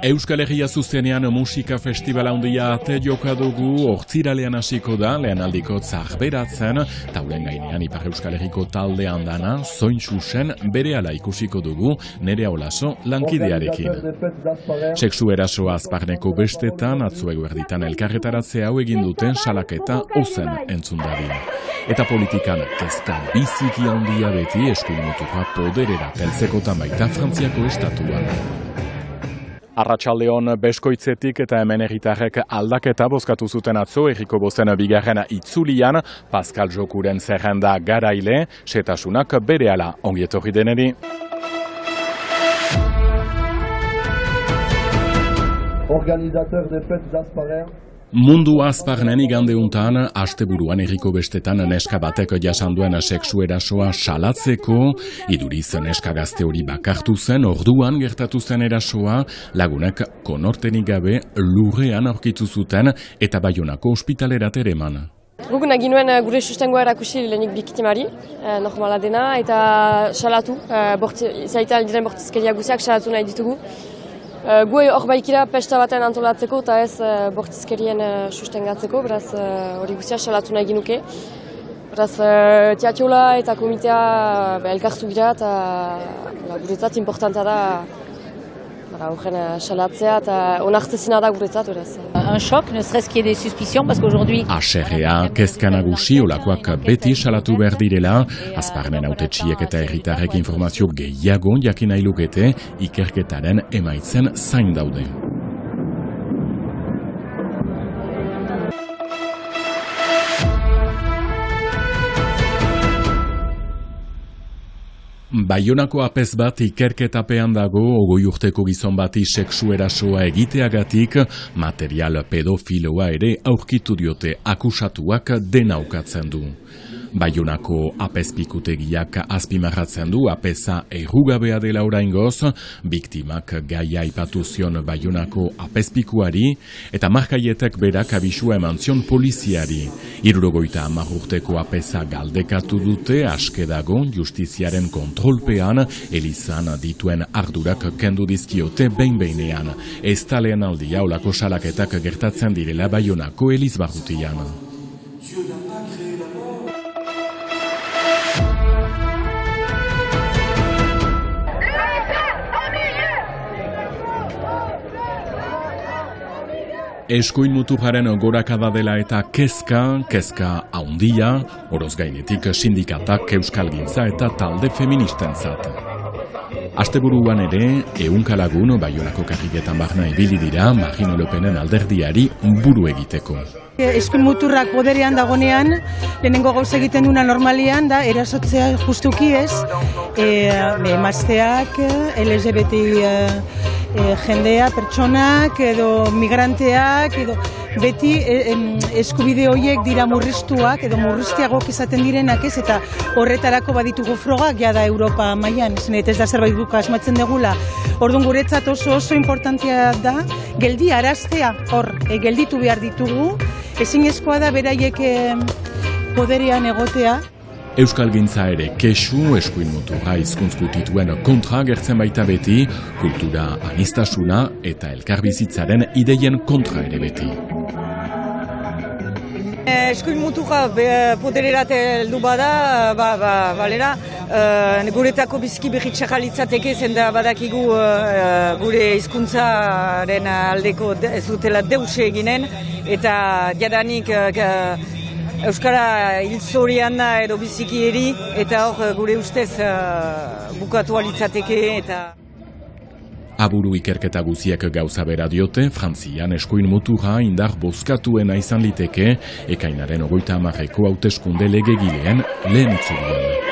Euskal Herria zuzenean musika festivala handia ate joka dugu, hortziralean hasiko da, lehenaldiko zarberatzen, taulen gainean Ipar Euskal Herriko talde handana, Zointxusen berehala ikusiko dugu, Nerea Olaso lankidearekin. Sexu erasoa Azparneko bestetan, atzo eguerditan elkarretaratze hau egin duten salaketa ozen entzun dadin. Eta politikan kezka biziki handia beti eskuin muturra poderera teltzekotan baita Frantziako estatuan. Arratsaldeon Beskoitzetik eta hemen herritarrek aldaketa bozkatu zuten atzo herriko bozen bigarren itzulian, Pascal Jokuren zerrenda garaile, setasunak berehala ongietorri deneri. Organisateur des fêtes d'Azparen. Mundu Azparnen igandeuntan, asteburuan herriko bestetan neska batek jasan duen sexu erasoa salatzeko, iduriz neska gazte hori bakartu zen, orduan gertatu zen erasoa, lagunek konortenik gabe lurrean aurkitu zuten eta Baionako ospitalerat ereman. Guk nahi nuen gure sustengoa erakusi lehenik biktimari, normala dena, eta salatu, zaita diren bortizkeria guziak salatu nahi ditugu. Gu hor baikira pesta baten antolatzeko eta ez bortizkerien sustengatzeko, beraz hori guztia salatu nahi ginuke. Beraz teatiola eta komitea elkartu gira eta guretzat importanta da horren salatzea eta onartezina da guretzat, beraz. Un choc, ne serait-ce qu'il y ait des suspicions, parce qu'aujourd'hui... Aserrea, kezka nagusi olakoak beti salatu behar direla, Azparnen hautetsiek eta herritarrek informazio gehiago jakin nahi lukete, ikerketaren emaitzen zain daude. Baionako apez bat ikerketapean dago 20 urteko gizon bati sexu erasoa egiteagatik, material pedofiloa ere aurkitu diote akusatuak denaukatzen du. Baionako apezpikutegiak azpimarratzen du apeza errugabea dela oraingoz, biktimak gaia aipatu zion Baionako apezpikuari eta markaietek berak abisua eman zion poliziari. 70 urteko apeza galdekatu dute aske dago justiziaren kontrolpean, elizan dituen ardurak kendu dizkiote behin-behinean. Ez da lehen aldia olako salaketak gertatzen direla Baionako elizbarrutian. Eskuin muturraren gorakada dela eta kezka haundia, oroz gainetik sindikatak Euskalgintza eta talde feministentzat. Asteburuan ere, ehunka-lagun Baionako karriketan barna ibili dira Marine Le Penen alderdiari buru egiteko. Eskuin muturrak poderean dagonean, lehenengo gauza egiten duna normalian da, erasotzea justuki ez, emazteak, LGBT jendea, pertsonak, edo migranteak, edo beti eskubide horiek dira murriztuak, edo murriztiagok izaten direnak ez, eta horretarako baditugu frogak, jada Europa mailan, ez da zerbait guk asmatzen degula. Orduan guretzat oso importantea da, geldi araztea, gelditu behar ditugu, ezinezkoa da beraiek poderean egotea. Euskalgintza ere kexu, eskuin muturra hizkuntzkutituen kontra gertzen baita beti, kultura aniztasuna eta elkarbizitzaren ideien kontra ere beti. Eskuin muturra podererat heldu bada, balera, guretako biziki berritxarra litzateke, zenda badakigu gure hizkuntzaren aldeko ez dutela deuse eginen, eta jadanik Euskara hilzorian da edo biziki eri, eta hor gure ustez bukatu litzateke eta... Aburu ikerketa guziek gauza bera diote, Frantzian eskuin muturra indar bozkatuena izan liteke, ekainaren 30 hauteskunde legegileen lehen itzulian.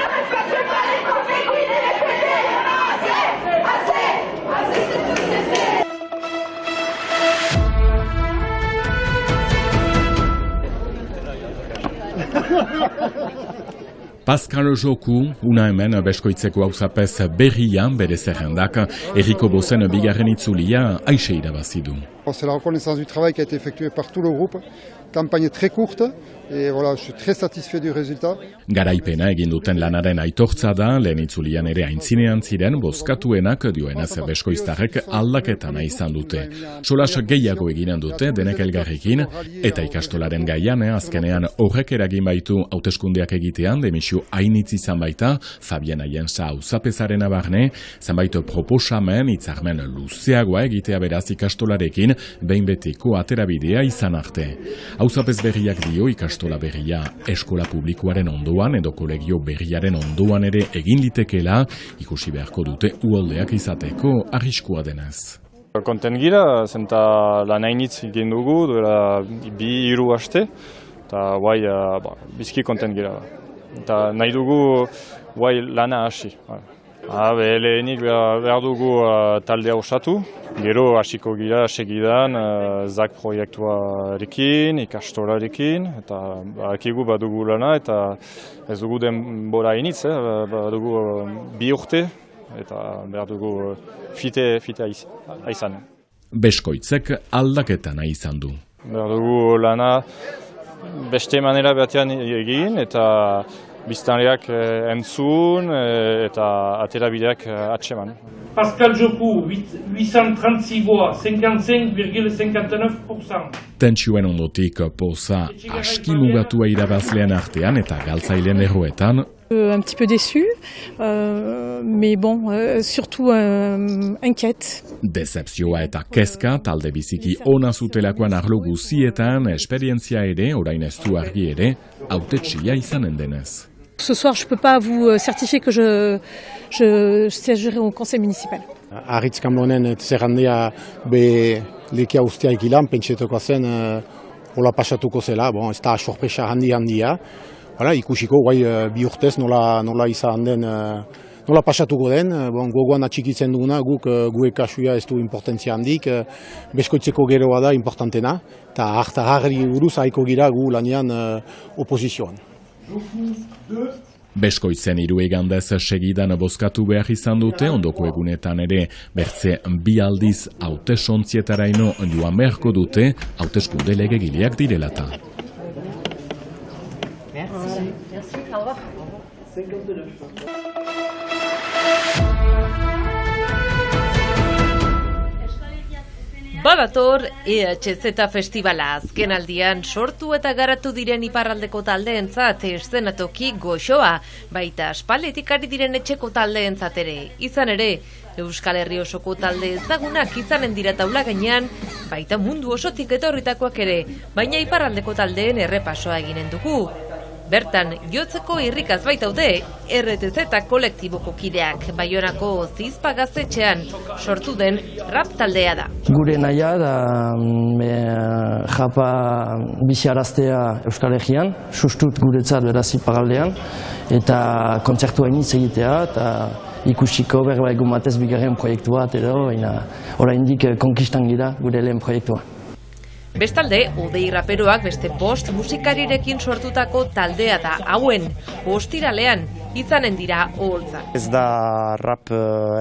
Pascal Joku, una hemen Beskoitzeko auzapez berrian bere zerrendak, herriko bozen bigarren itzulia aixe irabazi du. C'est la reconnaissance du travail qui a été effectué par tout le groupe. Campagne très courte et voilà, je suis très satisfait du résultat. Garaipena egin duten lanaren aitortza da, lehen itzulian ere aintzinean ziren bozkatuenak dioenez beskoiztarrek aldaketa nahi izan dute. Solas gehiago eginen dute denek elgarrekin eta ikastolaren gaian azkenean horrek eragin baitu hauteskundeak egitean demisio hainitz izan baita Fabiana Jensa auzapezarena barne, zenbait proposamen hitzarmen luzeagoa egitea beraz ikastolarekin behin betiko aterabidea izan arte. Auzapez berriak dio ikastola berria eskola publikoaren ondoan edo kolegio berriaren ondoan ere egin litekela ikusi beharko dute uholdeak izateko arriskua denez. Konten gira, zenta lan hainitz egin dugu, duela 2-3 aste, eta guai bizki konten gira. Eta nahi dugu guai lana hasi. Lehenik behar dugu taldea osatu, gero hasiko gira segidan ZAK proiektuarekin, ikastolarekin, eta akigu badugu lana, eta ez dugu denbora hainitz, badugu 2 urte, eta behar dugu fite aizan. Beskoitzek aldaketa nahi izan du. Behar dugu lana beste manera batean egin, eta biztanleak entzun eta aterabideak atseman. Pascal Joku, 836 voix, 55,59%. Tentsioen ondotik poza aski mugatua irabazlean artean eta galtzaileen erroetan. Un petit peu déçu, mais bon, surtout inquiète. Decepzioa eta kezka talde biziki ona zutelakoan arlo guzietan esperientzia ere, orain ez du argi ere, hautetsia izanen denez. Ce soir, je ne peux pas vous certifier que je siégerai au conseil municipal. Arritz Kambonen zerrandia be lekia ustea ikilan, pentsetoko zen hola pasatuko zela, bon, ez da sorpresa handia. Hala, ikusiko, guai 2 urtez nola izan den, nola pasatuko den, bon, gogoan atxikitzen duguna, guk gue kasuia ez du importantzia handik, beskoitzeko geroa da importantena, eta harri buruz haiko gira gu lanean oposizioan. Beskoitzen 3 igandez segidan bozkatu behar izan dute, ondoko egunetan ere bertze 2 aldiz hautesontzietarraino joan beharko dute, hauteskunde legegileak direlata. Badator EHZ festivala azken aldian sortu eta garatu diren iparraldeko taldeentzat eszenatoki goxoa, baita aspalditik ari diren etxeko taldeentzat ere. Izan ere, Euskal Herri osoko talde ezagunak izanen dira taula gainean, baita mundu osotik etorritakoak ere, baina iparraldeko taldeen errepasoa eginen dugu. Bertan, jotzeko irrikaz baitaude, RTZ kolektiboko kideak, Baionako Zizpa gaztetxean sortu den rap taldea da. Gure nahia da japa biziaraztea Euskal Herrian, sustut guretzat beraz iparraldean, eta kontzertu hainitz egitea, eta ikusiko berba egun batez bigarren proiektua, eta oraindik konkistan gira gure lehen proiektua. Bestalde, Odei raperoak beste 5 musikarirekin sortutako taldea da hauen ostiralean izanen dira oholtza. Ez da rap,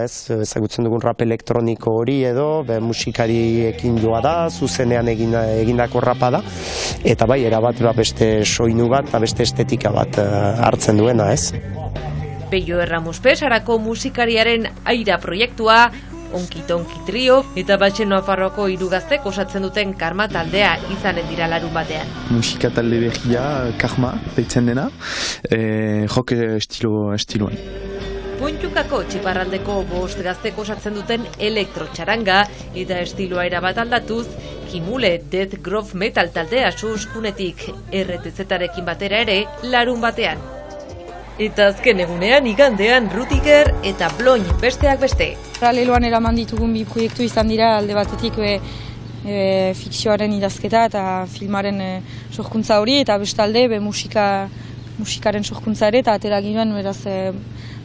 ezagutzen dugun rap elektroniko hori edo, musikariekin joa da, zuzenean egindako rapa da, eta bai, erabat beste soinu bat, beste estetika bat hartzen duena, ez? Peio Erramos Pesarako musikariaren Aira proiektua, Onki-Tonki trio eta Batxeno Afarroako 3 gaztek osatzen duten Karma taldea izanen dira larun batean. Musika talde berria, Karma, deitzen dena, jok estiloan. Puntukako txiparraldeko 5 gaztek osatzen duten elektrotxaranga eta estiloa erabat aldatuz, Kimule Death Groove Metal taldea suskunetik RTZ-arekin batera ere larun batean. Eta azken egunean igandean Rutiger eta Bloin besteak beste. Paraleloan eraman ditugun 2 proiektu izan dira, alde batetik fikzioaren idazketa eta filmaren sorkuntza hori, eta bestalde musikaren sorkuntza ere, eta atera ginoen beraz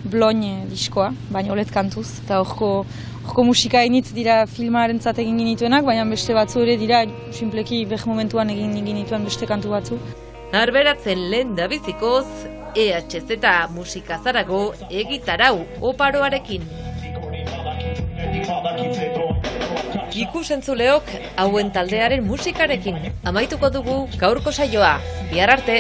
Bloin diskoa, baina olet kantuz. Eta horko musika initz dira filmaren egin ginituenak, baina beste batzu ere dira simpleki momentuan egin ginituen beste kantu batzu. Arberatzen lehen da bizikoz, EHZ musika zarago egitarau oparoarekin. Ikusentzuleok hauen taldearen musikarekin amaituko dugu gaurko saioa. Bihar arte!